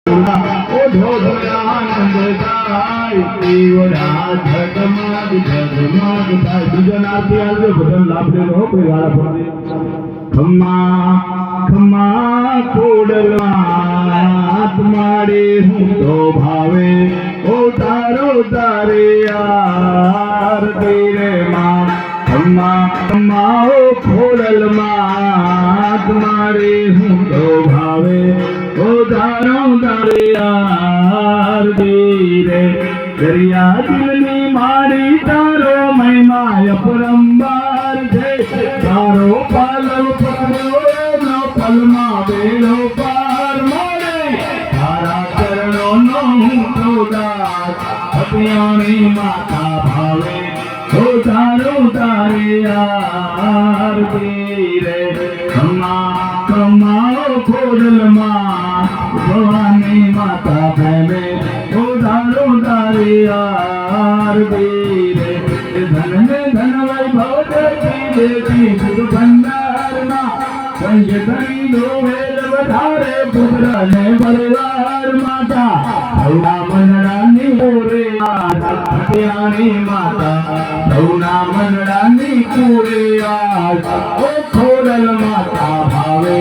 ઓઢો આનંદ થાય એવડા ઝગમગ ઝગમગ થાય બીજો નાથી આવજો ભજન લાભ લેલો હો કોઈ વાળા પડે ખમ્મા ખમ્મા ખોડલા તમારે હું તો ભાવે ઓ તારો તારે યાર તેરે માં ખમ્મા ખમ્મા ઓ ખોડલમાં તમારે હું તો ભાવે ઓ તારો તારે યાર તેરે દરિયા દિલની મારી તારો મહિમા અપરંપાર છે તારો પાલવ પગલો પલમાં બેડો પાર મારે તારા ચરણોનો હું તો દાસ અતિયાણી માતા ભાવે ઓ તારો તારે યાર તેરે ખમ્મા ખમ્મા ખોડલમાં ભવાની માતા પ્રેમે ઓ તારો તારે યાર તેરે ધન ધન વૈભવ દેતી સુખ ભંડારમાં કંઈ ધણી દોવેલ વધારે પુત્ર ને પરિવાર માતા સૌના મનડાની પૂરે હત્યાની માતા સૌના મનડાની પૂરે ઓ ખોડલ માતા ભાવે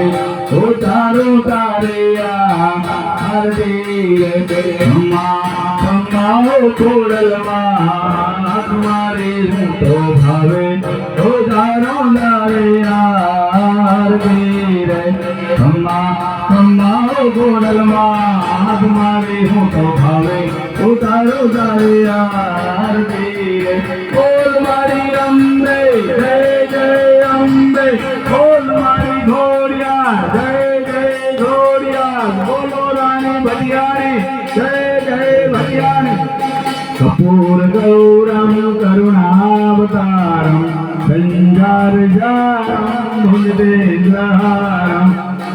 ઓ તારો તારે યાર ખમ્મા ખમ્મા ઓ ખોડલમાં તમારે હું તો ભાવે ઓ તારો તારે યાર ખમ્મા ખમ્મા ઓ ખોડલમાં તમારે હું તો ભાવે ઓ તારો તારે યાર બોલ મારી અંબે જય જય અંબે બોલ મારી ઘોડિયા જય જય ઘોડિયા બોલો રાણી ભટિયારી જય જય ભટિયારી કપૂર ગૌરમ કરુણાવતારમ સંજાર જારમ ભુજદેન્દ્રહારમ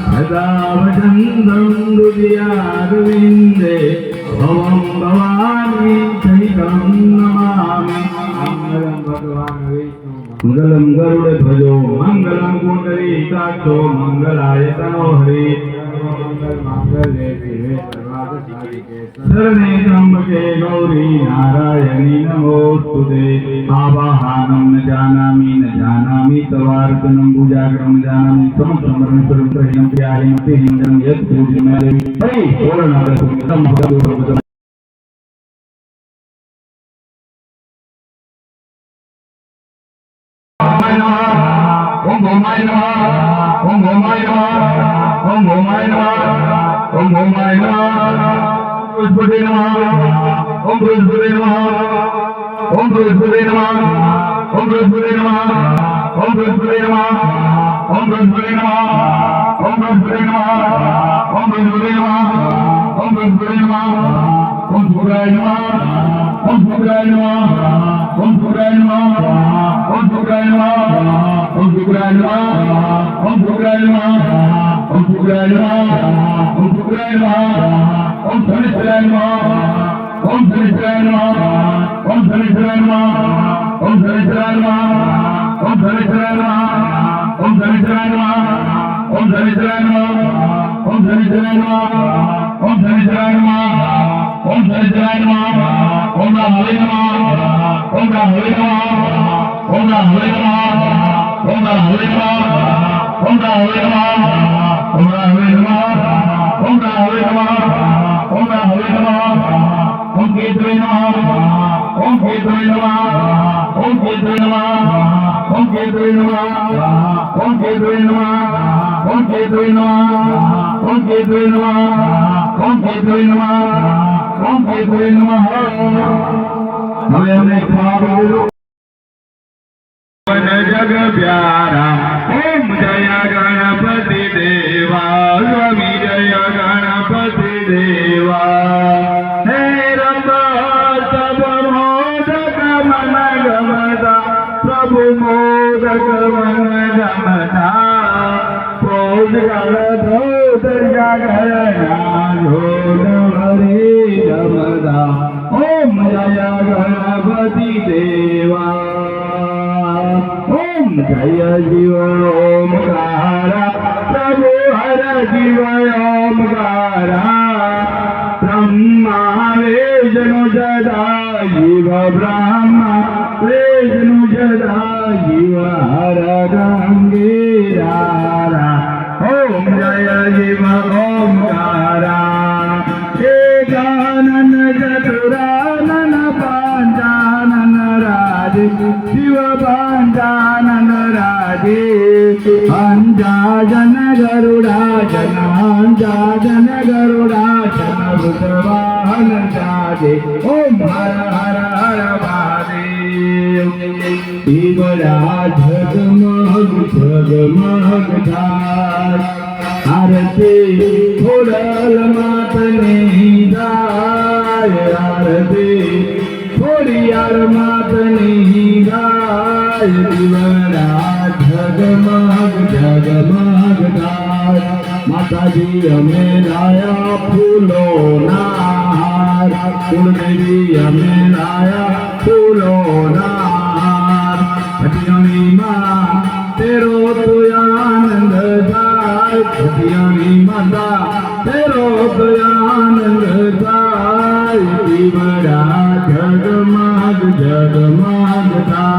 સદાવચંદ્રમ હૃદયારવિંદે ભવમ ભવાની સહિતમ નમામિ મંગલમ ભગવાન વિષ્ણુ મંગલમ ગરુડ ધ્વજો મંગલમ પુંડરીકાક્ષો મંગલાય તનો હરિ મંગલ માંગલ્ये શિવે સર્વાર્થ સાધિકે શરણે ત્રંબકે ગૌરી નારાયણી નમોસ્તુતે આવાહનમ ન જાનામિ તવાર્તનમ ભુજાગ્રમ જાનામિ સમસ્તમરણ સ્વરૂપહિમ પ્રિયાહિમ તિહિંદમ યત પૂજ્યમેલેવી Hari પૂર્ણાદસુતમ ભગવતો Om Bhumai Namah Om Bhumai Namah Om Bhumai Namah Om Bhumai Namah Brahspati Namah Om Brahspati Namah Om Brahspati Namah Om Brahspati Namah Om Brahspati Namah Om Brahspati Namah Om Brahspati Namah Om Brahspati Namah Om Brahspati Namah Om Sukraya Namah Om Sukraya Namah Om Sukraya Namah Om Sukraya Namah Om Sukraya Namah Om Sukraya Namah Om Sukraya Namah Om Sukraya Namah Om Sanisraya Namah Om Sanisraya Namah Om Sanisraya Namah Om Sanisraya Namah Om Sanisraya Namah Om Sanisraya Namah Om Sanisraya Namah Om Sanisraya Namah Om Sanisraya Namah Om Sanisraya Namah Om Rahave Namah Om Rahave Namah Om Rahave Namah Om Rahave Namah Om Rahave Namah Om Rahave Namah Om Rahave Namah Om Rahave Namah Om Ketave Namah Om Ketave Namah Om Ketave Namah Om Ketave Namah Om Ketave Namah Om Ketave Namah Om Ketave Namah Om Ketave Namah Om Ketave Namah હવે અમને ખાવા જગ પ્યારા ઓમ જય ગણપતિ દેવા સ્વામી જય ગણપતિ દેવા હે rub સબ મોદક મન ગમતા પ્રભુ મોદક મન ગમતા પોજગલ ધોદર્યા ઘરના ધોદ હરે જમદા ઓમ જય ગણપતિ દેવા ઓમ જય શિવ ઓમકારા પ્રભુ હર શિવ ઓમકારા તેજનું જતા જીવ બ્રહ્મા તેજનું જતા જીવ હર ગંગીરા ઓમ જય જીવ ઓમકારા એકાનન ચતુરાનન પાંચાનન રાજે શિવ પાંચાનન રાજે અંજાજન ગરુડાજન અંજાજન ગરુડાજન વૃષવાહન જાજે ઓમ હર હર હર મહાદેવ ઈવડા જગમગ જગમગ થાય આરતી ખોડલ માતની ગાય આરતી ખોડિયાર માતની ગાય દીવડા જગમગ જગમગ થાય માતાજી અમે લાયા ફૂલો નાર કુળદેવી અમે લાયા ફૂલો નાર ભટિયાણી માં તેરો તો આનંદ જાય ભટિયાણી માતા તેરો તો આનંદ જાય દીવડા જગમગ જગમગ થાય